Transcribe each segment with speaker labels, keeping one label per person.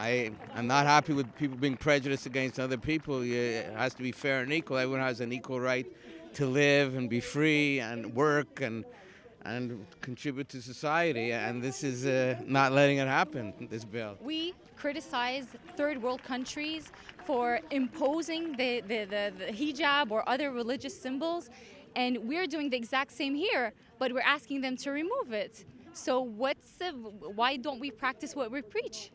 Speaker 1: I'm not happy with people being prejudiced against other people. It has to be fair and equal. Everyone has an equal right to live and be free and work and contribute to society. And this is not letting it happen, this bill.
Speaker 2: We criticize third world countries for imposing the hijab or other religious symbols. And we're doing the exact same here, but we're asking them to remove it. So why don't we practice what we preach?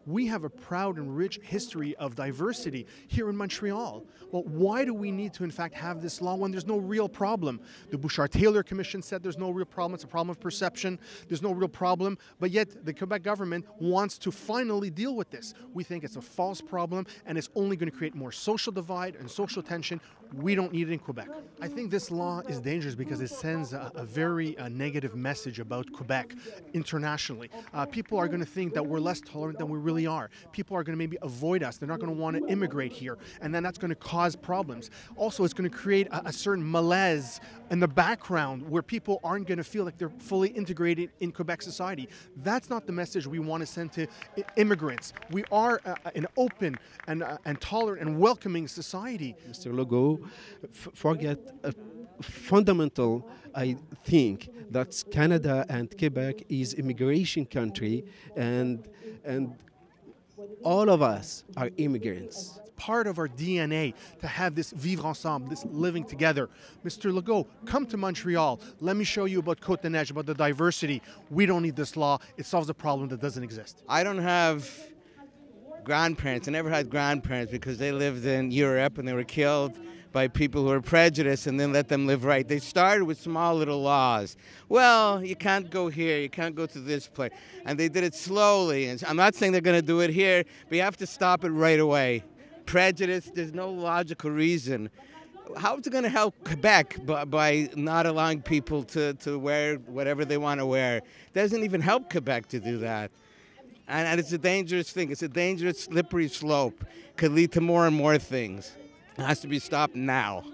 Speaker 3: We have a proud and rich history of diversity here in Montreal. Well, why do we need to, in fact, have this law when there's no real problem? The Bouchard-Taylor Commission said there's no real problem. It's a problem of perception. There's no real problem. But yet the Quebec government wants to finally deal with this. We think it's a false problem, and it's only going to create more social divide and social tension. We don't need it in Quebec. I think this law is dangerous because it sends a very negative message about Quebec internationally. People are going to think that we're less tolerant than we really are. People are going to maybe avoid us. They're not going to want to immigrate here. And then that's going to cause problems. Also, it's going to create a certain malaise in the background where people aren't going to feel like they're fully integrated in Quebec society. That's not the message we want to send to immigrants. We are an open and tolerant and welcoming society.
Speaker 4: Mr. Legault, forget a fundamental, I think, that Canada and Quebec is immigration country, and all of us are immigrants.
Speaker 3: It's part of our DNA to have this vivre ensemble, this living together. Mr. Legault, come to Montreal. Let me show you about Côte St-Luc, about the diversity. We don't need this law. It solves a problem that doesn't exist.
Speaker 1: I don't have grandparents. I never had grandparents because they lived in Europe and they were killed by people who are prejudiced and then let them live right. They started with small little laws. Well, you can't go here, you can't go to this place. And they did it slowly. And I'm not saying they're going to do it here, but you have to stop it right away. Prejudice, there's no logical reason. How is it going to help Quebec by not allowing people to wear whatever they want to wear? It doesn't even help Quebec to do that. And it's a dangerous thing. It's a dangerous, slippery slope. Could lead to more and more things. It has to be stopped now.